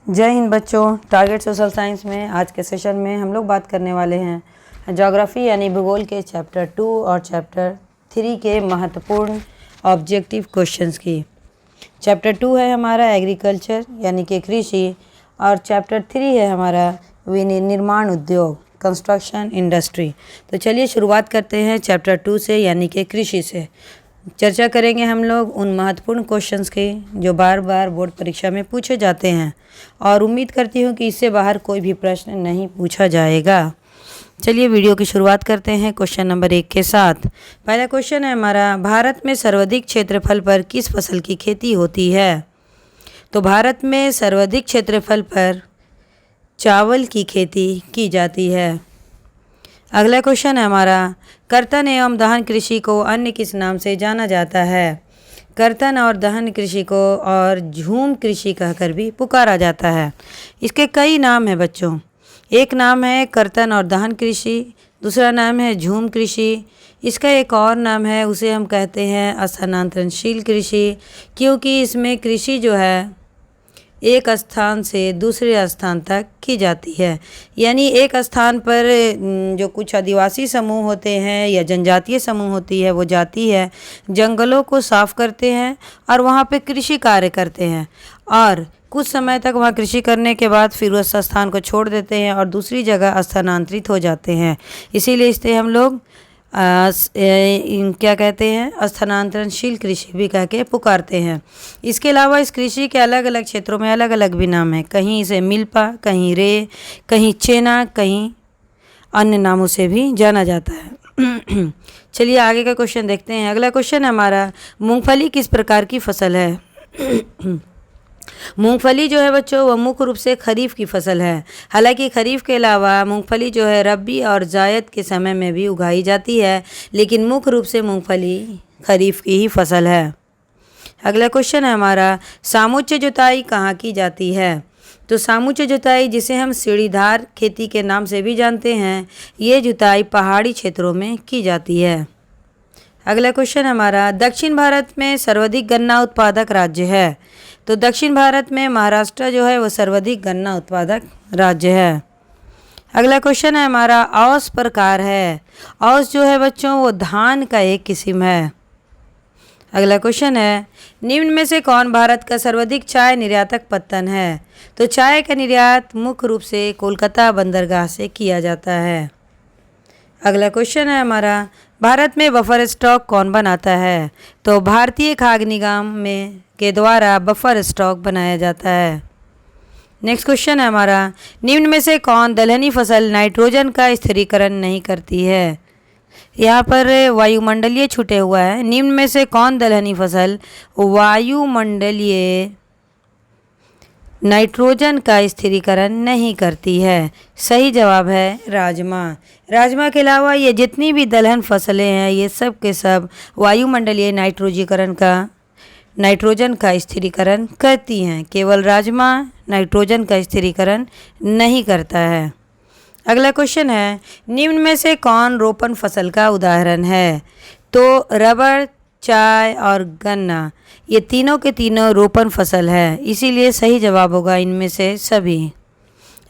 जय हिंद बच्चों। Target social science में आज के सेशन में हम लोग बात करने वाले हैं ज्योग्राफी यानी भूगोल के चैप्टर 2 और चैप्टर 3 के महत्वपूर्ण ऑब्जेक्टिव क्वेश्चंस की। चैप्टर 2 है हमारा एग्रीकल्चर यानी कि कृषि और चैप्टर 3 है हमारा निर्माण उद्योग कंस्ट्रक्शन इंडस्ट्री। तो चलिए शुरुआत करते हैं चैप्टर 2 से यानी कि कृषि से। चर्चा करेंगे हम लोग उन महत्वपूर्ण क्वेश्चंस की जो बार बार बोर्ड परीक्षा में पूछे जाते हैं और उम्मीद करती हूँ कि इससे बाहर कोई भी प्रश्न नहीं पूछा जाएगा। चलिए वीडियो की शुरुआत करते हैं क्वेश्चन नंबर 1 के साथ। पहला क्वेश्चन है हमारा, भारत में सर्वाधिक क्षेत्रफल पर किस फसल की खेती होती है? तो भारत में सर्वाधिक क्षेत्रफल पर चावल की खेती की जाती है। अगला क्वेश्चन है हमारा, कर्तन एवं दहन कृषि को अन्य किस नाम से जाना जाता है? कर्तन और दहन कृषि को और झूम कृषि कहकर भी पुकारा जाता है। इसके कई नाम हैं बच्चों। एक नाम है कर्तन और दहन कृषि, दूसरा नाम है झूम कृषि, इसका एक और नाम है उसे हम कहते हैं स्थानांतरणशील कृषि, क्योंकि इसमें कृषि जो है एक स्थान से दूसरे स्थान तक की जाती है। यानी एक स्थान पर जो कुछ आदिवासी समूह होते हैं या जनजातीय समूह होती है वो जाती है, जंगलों को साफ करते हैं और वहाँ पे कृषि कार्य करते हैं और कुछ समय तक वहाँ कृषि करने के बाद फिर उस स्थान को छोड़ देते हैं और दूसरी जगह स्थानांतरित हो जाते हैं। इसीलिए इसे हम लोग क्या कहते हैं, स्थानांतरणशील कृषि भी कह के पुकारते हैं। इसके अलावा इस कृषि के अलग अलग क्षेत्रों में अलग अलग भी नाम है। कहीं इसे मिल्पा, कहीं रे, कहीं चेना, कहीं अन्य नामों से भी जाना जाता है। चलिए आगे का क्वेश्चन देखते हैं। अगला क्वेश्चन हमारा, मूंगफली किस प्रकार की फसल है? मूंगफली जो है बच्चों वह मुख्य रूप से खरीफ की फसल है। हालांकि खरीफ के अलावा मूंगफली जो है रबी और जायद के समय में भी उगाई जाती है, लेकिन मुख्य रूप से मूंगफली खरीफ की ही फसल है। अगला क्वेश्चन है हमारा, सामुच्च जुताई कहाँ की जाती है? तो सामुच्च जुताई जिसे हम सीढ़ीदार खेती के नाम से भी जानते हैं, ये जुताई पहाड़ी क्षेत्रों में की जाती है। अगला क्वेश्चन हमारा, दक्षिण भारत में सर्वाधिक गन्ना उत्पादक राज्य है? तो दक्षिण भारत में महाराष्ट्र जो है वो सर्वाधिक गन्ना उत्पादक राज्य है। अगला क्वेश्चन है हमारा, औस प्रकार है? औस जो है बच्चों वो धान का एक किस्म है। अगला क्वेश्चन है, निम्न में से कौन भारत का सर्वाधिक चाय निर्यातक पत्तन है? तो चाय का निर्यात मुख्य रूप से कोलकाता बंदरगाह से किया जाता है। अगला क्वेश्चन है हमारा, भारत में बफर स्टॉक कौन बनाता है? तो भारतीय खाद्य निगम के द्वारा बफर स्टॉक बनाया जाता है। नेक्स्ट क्वेश्चन है हमारा, निम्न में से कौन दलहनी फसल नाइट्रोजन का स्थिरीकरण नहीं करती है? यहाँ पर वायुमंडलीय छूटे हुआ है। निम्न में से कौन दलहनी फसल वायुमंडलीय नाइट्रोजन का स्थिरीकरण नहीं करती है? सही जवाब है राजमा। राजमा के अलावा ये जितनी भी दलहन फसलें हैं ये सब के सब वायुमंडलीय नाइट्रोजन का स्थिरीकरण करती हैं। केवल राजमा नाइट्रोजन का स्थिरीकरण नहीं करता है। अगला क्वेश्चन है, निम्न में से कौन रोपण फसल का उदाहरण है? तो रबर, चाय और गन्ना ये तीनों के तीनों रोपण फसल है, इसीलिए सही जवाब होगा इनमें से सभी।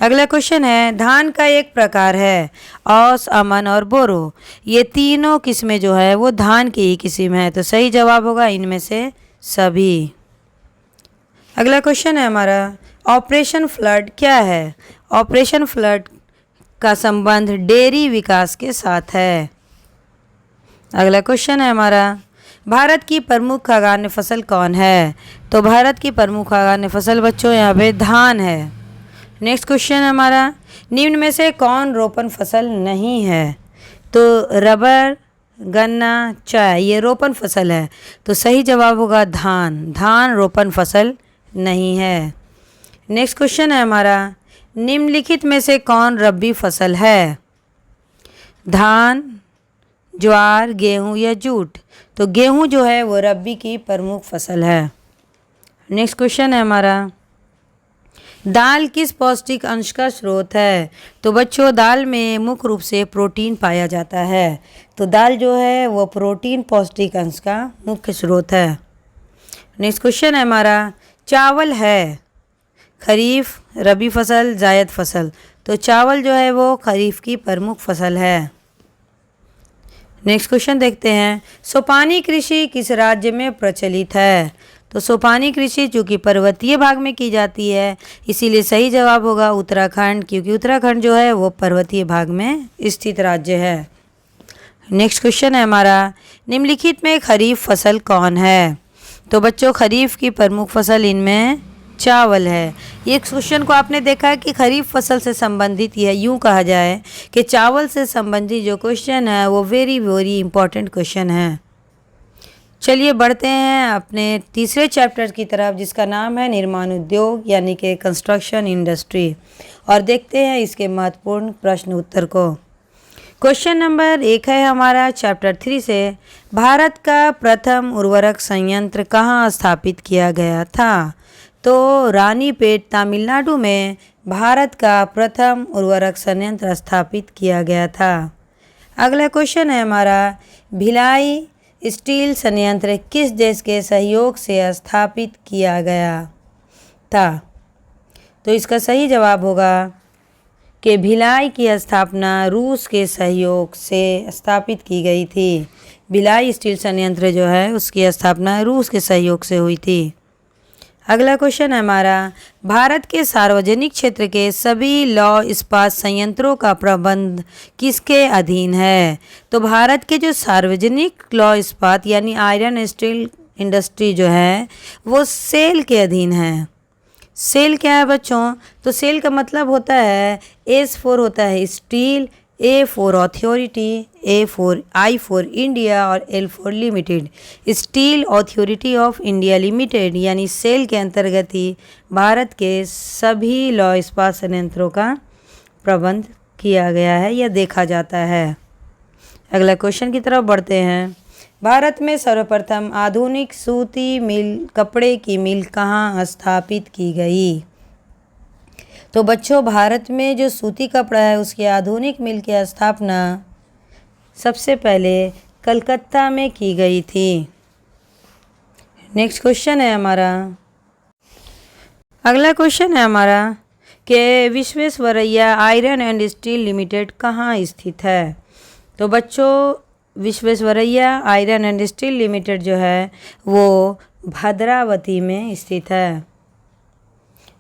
अगला क्वेश्चन है, धान का एक प्रकार है औस, अमन और बोरो, ये तीनों किस्में जो है वो धान की ही किस्म है, तो सही जवाब होगा इनमें से सभी। अगला क्वेश्चन है हमारा, ऑपरेशन फ्लड क्या है? ऑपरेशन फ्लड का संबंध डेयरी विकास के साथ है। अगला क्वेश्चन है हमारा, भारत की प्रमुख खाद्यान्न फसल कौन है? तो भारत की प्रमुख खाद्यान्न फसल बच्चों यहाँ पे धान है। नेक्स्ट क्वेश्चन है हमारा, निम्न में से कौन रोपण फसल नहीं है? तो रबर, गन्ना, चाय ये रोपण फसल है, तो सही जवाब होगा धान। धान रोपण फसल नहीं है। नेक्स्ट क्वेश्चन है हमारा, निम्नलिखित में से कौन रबी फसल है? धान, ज्वार, गेहूं या जूट? तो गेहूं जो है वो रबी की प्रमुख फसल है। नेक्स्ट क्वेश्चन है हमारा, दाल किस पौष्टिक अंश का स्रोत है? तो बच्चों दाल में मुख्य रूप से प्रोटीन पाया जाता है, तो दाल जो है वो प्रोटीन पौष्टिक अंश का मुख्य स्रोत है। नेक्स्ट क्वेश्चन है हमारा, चावल है खरीफ, रबी फसल, जायद फसल। तो चावल जो है वो खरीफ की प्रमुख फसल है। नेक्स्ट क्वेश्चन देखते हैं, सोपानी कृषि किस राज्य में प्रचलित है? तो सोपानी कृषि चूँकि पर्वतीय भाग में की जाती है, इसीलिए सही जवाब होगा उत्तराखंड, क्योंकि उत्तराखंड जो है वो पर्वतीय भाग में स्थित राज्य है। नेक्स्ट क्वेश्चन है हमारा, निम्नलिखित में खरीफ फसल कौन है? तो बच्चों खरीफ की प्रमुख फसल इनमें चावल है। ये क्वेश्चन को आपने देखा है कि खरीफ फसल से संबंधित यह यूँ कहा जाए कि चावल से संबंधित जो क्वेश्चन है वो वेरी वेरी इंपॉर्टेंट क्वेश्चन है। चलिए बढ़ते हैं अपने तीसरे चैप्टर की तरफ, जिसका नाम है निर्माण उद्योग यानी कि कंस्ट्रक्शन इंडस्ट्री, और देखते हैं इसके महत्वपूर्ण प्रश्न उत्तर को। क्वेश्चन नंबर 1 है हमारा चैप्टर 3 से, भारत का प्रथम उर्वरक संयंत्र कहाँ स्थापित किया गया था? तो रानीपेट तमिलनाडु में भारत का प्रथम उर्वरक संयंत्र स्थापित किया गया था। अगला क्वेश्चन है हमारा, भिलाई स्टील संयंत्र किस देश के सहयोग से स्थापित किया गया था? तो इसका सही जवाब होगा कि भिलाई की स्थापना रूस के सहयोग से स्थापित की गई थी। भिलाई स्टील संयंत्र जो है उसकी स्थापना रूस के सहयोग से हुई थी। अगला क्वेश्चन है हमारा, भारत के सार्वजनिक क्षेत्र के सभी लौह इस्पात संयंत्रों का प्रबंध किसके अधीन है? तो भारत के जो सार्वजनिक लौह इस्पात यानी आयरन स्टील इंडस्ट्री जो है वो सेल के अधीन है। सेल क्या है बच्चों? तो सेल का मतलब होता है, S4 होता है steel, A for authority, I for India और L for limited. Steel authority of India limited यानी सेल के अंतर्गत ही भारत के सभी लौह इस्पात संयंत्रों का प्रबंध किया गया है या देखा जाता है। अगला क्वेश्चन की तरफ बढ़ते हैं, भारत में सर्वप्रथम आधुनिक सूती मिल, कपड़े की मिल कहाँ स्थापित की गई? तो बच्चों भारत में जो सूती कपड़ा है उसकी आधुनिक मिल की स्थापना सबसे पहले कलकत्ता में की गई थी। नेक्स्ट क्वेश्चन है हमारा, अगला क्वेश्चन है हमारा कि Visvesvaraya iron and steel limited कहाँ स्थित है? तो बच्चों Visvesvaraya iron and steel limited जो है वो भद्रावती में स्थित है।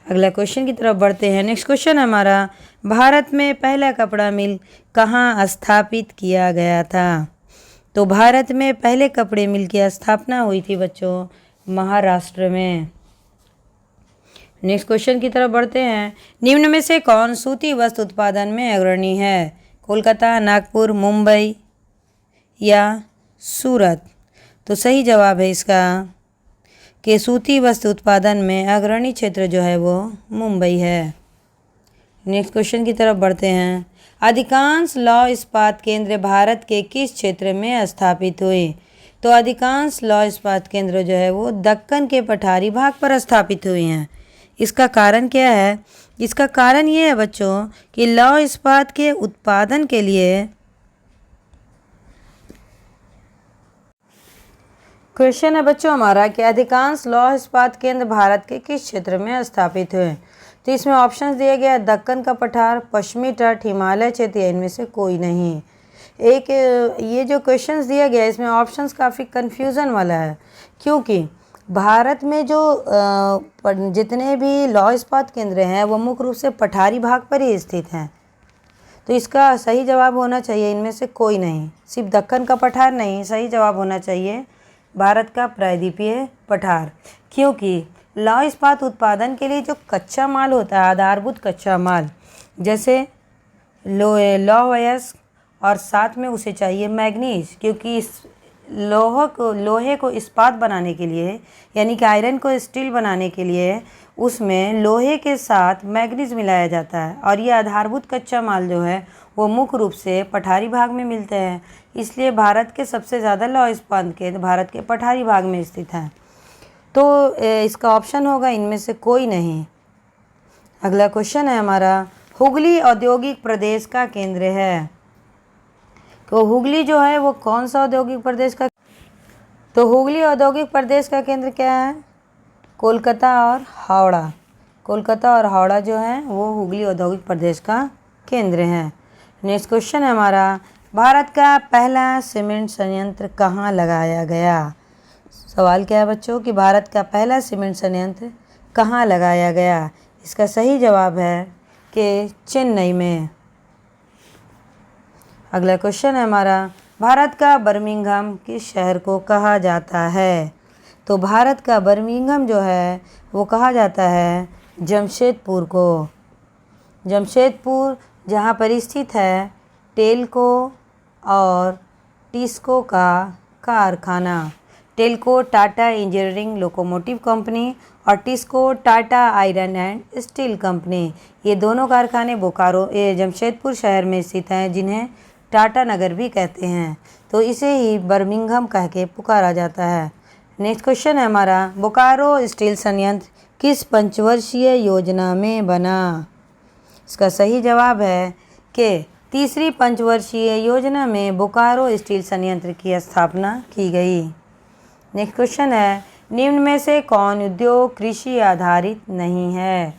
अगला क्वेश्चन की तरफ बढ़ते हैं। नेक्स्ट क्वेश्चन हमारा, भारत में पहला कपड़ा मिल कहाँ स्थापित किया गया था? तो भारत में पहले कपड़े मिल की स्थापना हुई थी बच्चों महाराष्ट्र में। नेक्स्ट क्वेश्चन की तरफ बढ़ते हैं, निम्न में से कौन सूती वस्त्र उत्पादन में अग्रणी है? कोलकाता, नागपुर, मुंबई या सूरत? तो सही जवाब है इसका कि सूती वस्त्र उत्पादन में अग्रणी क्षेत्र जो है वो मुंबई है। नेक्स्ट क्वेश्चन की तरफ बढ़ते हैं, अधिकांश लौह इस्पात केंद्र भारत के किस क्षेत्र में स्थापित हुए? तो अधिकांश लौह इस्पात केंद्र जो है वो दक्कन के पठारी भाग पर स्थापित हुए हैं। इसका कारण क्या है? इसका कारण ये है बच्चों कि लौह इस्पात के उत्पादन के लिए क्वेश्चन है बच्चों हमारा कि अधिकांश लौह इस्पात केंद्र भारत के किस क्षेत्र में स्थापित हुए? तो इसमें ऑप्शंस दिए गए हैं, दक्कन का पठार, पश्चिमी तट, हिमालय क्षेत्र, इनमें से कोई नहीं। एक ये जो क्वेश्चंस दिया गया है इसमें ऑप्शंस काफ़ी कन्फ्यूज़न वाला है, क्योंकि भारत में जो जितने भी लौह इस्पात केंद्र हैं वो मुख्य रूप से पठारी भाग पर ही स्थित हैं। तो इसका सही जवाब होना चाहिए इनमें से कोई नहीं, सिर्फ दक्कन का पठार नहीं, सही जवाब होना चाहिए भारत का प्रायद्वीपीय पठार, क्योंकि लौह इस्पात उत्पादन के लिए जो कच्चा माल होता है, आधारभूत कच्चा माल, जैसे लौह अयस्क और साथ में उसे चाहिए मैग्नीज, क्योंकि इस लोहे को इस्पात बनाने के लिए यानी कि आयरन को स्टील बनाने के लिए उसमें लोहे के साथ मैग्नीज मिलाया जाता है, और ये आधारभूत कच्चा माल जो है वो मुख्य रूप से पठारी भाग में मिलते हैं। इसलिए भारत के सबसे ज़्यादा लौह इस्पात केंद्र भारत के पठारी भाग में स्थित हैं। तो इसका ऑप्शन होगा इनमें से कोई नहीं। अगला क्वेश्चन है हमारा, हुगली औद्योगिक प्रदेश का केंद्र है। तो हुगली जो है वो कौन सा औद्योगिक प्रदेश का? तो हुगली औद्योगिक प्रदेश का केंद्र क्या है? कोलकाता और हावड़ा। कोलकाता और हावड़ा जो है वो हुगली औद्योगिक प्रदेश का केंद्र है। नेक्स्ट क्वेश्चन है हमारा, भारत का पहला सीमेंट संयंत्र कहाँ लगाया गया। सवाल क्या है बच्चों कि भारत का पहला सीमेंट संयंत्र कहाँ लगाया गया। इसका सही जवाब है कि चेन्नई में। अगला क्वेश्चन है हमारा, भारत का बर्मिंघम किस शहर को कहा जाता है। तो भारत का बर्मिंघम जो है वो कहा जाता है जमशेदपुर को। जमशेदपुर जहाँ पर स्थित है टेल्को और टिस्को का कारखाना। TELCO Tata engineering locomotive company और TISCO Tata iron and steel company, ये दोनों कारखाने बोकारो जमशेदपुर शहर में स्थित हैं, जिन्हें टाटा नगर भी कहते हैं। तो इसे ही बर्मिंघम कह के पुकारा जाता है। नेक्स्ट क्वेश्चन है हमारा, बोकारो स्टील संयंत्र किस पंचवर्षीय योजना में बना। इसका सही जवाब है कि तीसरी पंचवर्षीय योजना में बोकारो स्टील संयंत्र की स्थापना की गई। नेक्स्ट क्वेश्चन है, निम्न में से कौन उद्योग कृषि आधारित नहीं है।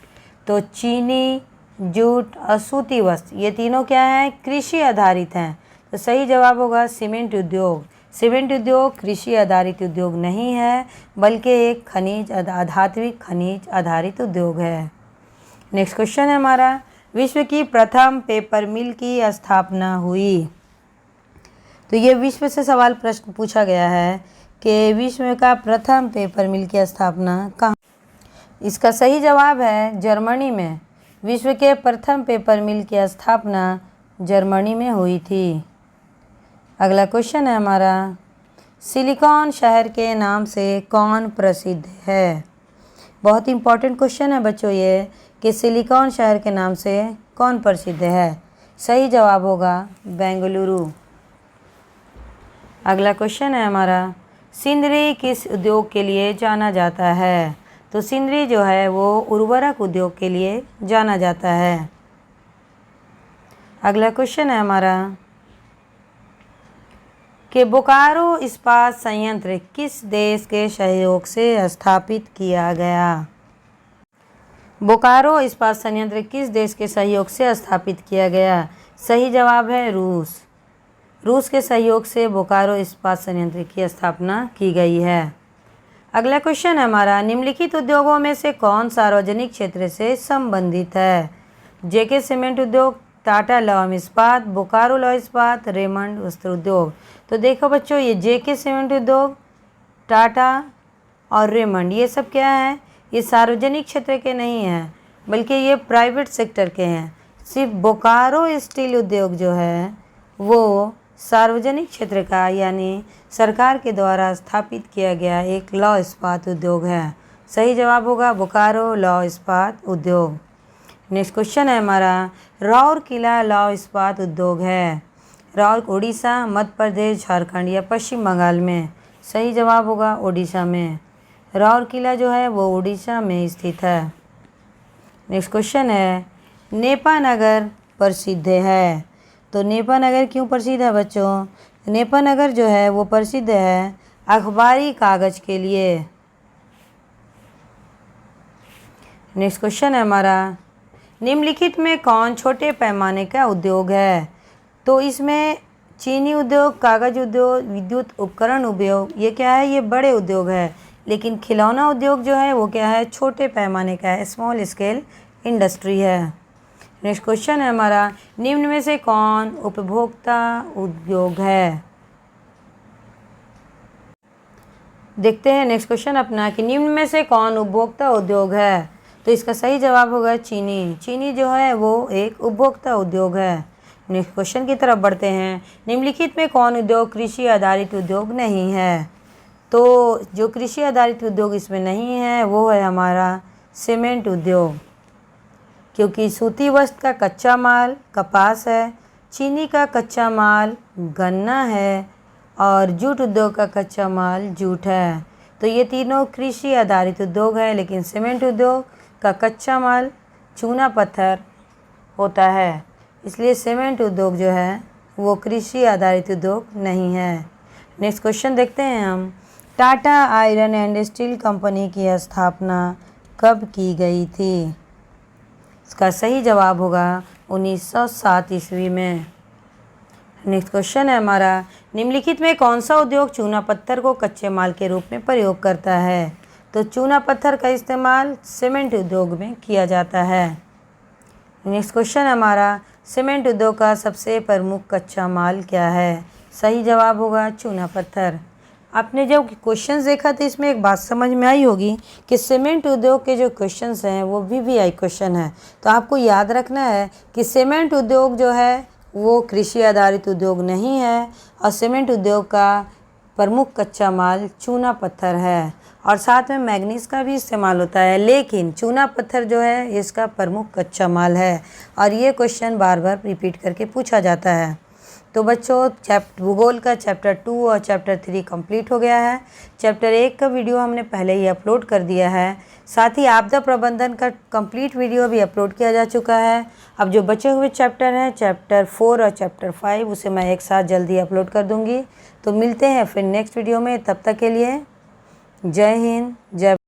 तो चीनी, जूट और सूती वस्त्र, ये तीनों क्या हैं, कृषि आधारित हैं। तो सही जवाब होगा सीमेंट उद्योग। सीमेंट उद्योग कृषि आधारित उद्योग नहीं है, बल्कि एक खनिज धात्विक खनिज आधारित उद्योग है। नेक्स्ट क्वेश्चन है हमारा, विश्व की प्रथम पेपर मिल की स्थापना हुई। तो ये विश्व से सवाल प्रश्न पूछा गया है कि विश्व का प्रथम पेपर मिल की स्थापना कहाँ। इसका सही जवाब है जर्मनी में। विश्व के प्रथम पेपर मिल की स्थापना जर्मनी में हुई थी। अगला क्वेश्चन है हमारा, सिलिकॉन शहर के नाम से कौन प्रसिद्ध है। बहुत इंपॉर्टेंट क्वेश्चन है बच्चों ये कि सिलिकॉन शहर के नाम से कौन प्रसिद्ध है। सही जवाब होगा बेंगलुरु। अगला क्वेश्चन है हमारा, सिंदरी किस उद्योग के लिए जाना जाता है। तो सिंदरी जो है वो उर्वरक उद्योग के लिए जाना जाता है। अगला क्वेश्चन है हमारा कि बोकारो इस्पात संयंत्र किस देश के सहयोग से स्थापित किया गया। बोकारो इस्पात संयंत्र किस देश के सहयोग से स्थापित किया गया। सही जवाब है रूस। रूस के सहयोग से बोकारो इस्पात संयंत्र की स्थापना की गई है। अगला क्वेश्चन है हमारा, निम्नलिखित उद्योगों में से कौन सार्वजनिक क्षेत्र से संबंधित है। जेके सीमेंट उद्योग, टाटा लौह इस्पात, बोकारो लौह इस्पात, रेमंड वस्त्र उद्योग। तो देखो बच्चों, ये जेके सीमेंट उद्योग, टाटा और रेमंड, ये सब क्या है, ये सार्वजनिक क्षेत्र के नहीं हैं, बल्कि ये प्राइवेट सेक्टर के हैं। सिर्फ बोकारो स्टील उद्योग जो है वो सार्वजनिक क्षेत्र का यानी सरकार के द्वारा स्थापित किया गया एक लौह इस्पात उद्योग है। सही जवाब होगा बोकारो लौह इस्पात उद्योग। नेक्स्ट क्वेश्चन है हमारा, राउरकेला लौह इस्पात उद्योग है। उड़ीसा, मध्य प्रदेश, झारखंड या पश्चिम बंगाल में। सही जवाब होगा उड़ीसा में। राउरकेला जो है वो उड़ीसा में स्थित है। नेक्स्ट क्वेश्चन है, नेपानगर प्रसिद्ध है। तो नेपानगर क्यों प्रसिद्ध है बच्चों। नेपानगर जो है वो प्रसिद्ध है अखबारी कागज के लिए। नेक्स्ट क्वेश्चन है हमारा, निम्नलिखित में कौन छोटे पैमाने का उद्योग है। तो इसमें चीनी उद्योग, कागज उद्योग, विद्युत उपकरण उद्योग, ये क्या है, ये बड़े उद्योग है। लेकिन खिलौना उद्योग जो है वो क्या है, छोटे पैमाने का है, स्मॉल स्केल इंडस्ट्री है। नेक्स्ट क्वेश्चन है हमारा, निम्न में से कौन उपभोक्ता उद्योग है। देखते हैं नेक्स्ट क्वेश्चन अपना कि निम्न में से कौन उपभोक्ता उद्योग है। तो इसका सही जवाब होगा चीनी। चीनी जो है वो एक उपभोक्ता उद्योग है। नेक्स्ट क्वेश्चन की तरफ बढ़ते हैं, निम्नलिखित में कौन उद्योग कृषि आधारित उद्योग नहीं है। तो जो कृषि आधारित उद्योग इसमें नहीं है वो है हमारा सीमेंट उद्योग, क्योंकि सूती वस्त्र का कच्चा माल कपास है, चीनी का कच्चा माल गन्ना है और जूट उद्योग का कच्चा माल जूट है। तो ये तीनों कृषि आधारित उद्योग है, लेकिन सीमेंट उद्योग का कच्चा माल चूना पत्थर होता है, इसलिए सीमेंट उद्योग जो है वो कृषि आधारित उद्योग नहीं है। नेक्स्ट क्वेश्चन देखते हैं हम, Tata iron and steel company की स्थापना कब की गई थी? इसका सही जवाब होगा 1907 ईस्वी में। नेक्स्ट क्वेश्चन है हमारा, निम्नलिखित में कौन सा उद्योग चूना पत्थर को कच्चे माल के रूप में प्रयोग करता है? तो चूना पत्थर का इस्तेमाल सीमेंट उद्योग में किया जाता है। नेक्स्ट क्वेश्चन है हमारा, सीमेंट उद्योग का सबसे प्रमुख कच्चा माल क्या है? सही जवाब होगा चूना पत्थर। आपने जब क्वेश्चंस देखा तो इसमें एक बात समझ में आई होगी कि सीमेंट उद्योग के जो क्वेश्चंस हैं वो VVI क्वेश्चन है। तो आपको याद रखना है कि सीमेंट उद्योग जो है वो कृषि आधारित उद्योग नहीं है और सीमेंट उद्योग का प्रमुख कच्चा माल चूना पत्थर है और साथ में मैग्नीज का भी इस्तेमाल होता है, लेकिन चूना पत्थर जो है इसका प्रमुख कच्चा माल है और ये क्वेश्चन बार बार रिपीट करके पूछा जाता है। तो बच्चों भूगोल का चैप्टर 2 और चैप्टर 3 कंप्लीट हो गया है। चैप्टर 1 का वीडियो हमने पहले ही अपलोड कर दिया है, साथ ही आपदा प्रबंधन का कंप्लीट वीडियो भी अपलोड किया जा चुका है। अब जो बचे हुए चैप्टर हैं चैप्टर 4 और चैप्टर 5 उसे मैं एक साथ जल्दी अपलोड कर दूंगी। तो मिलते हैं फिर नेक्स्ट वीडियो में, तब तक के लिए जय हिंद जय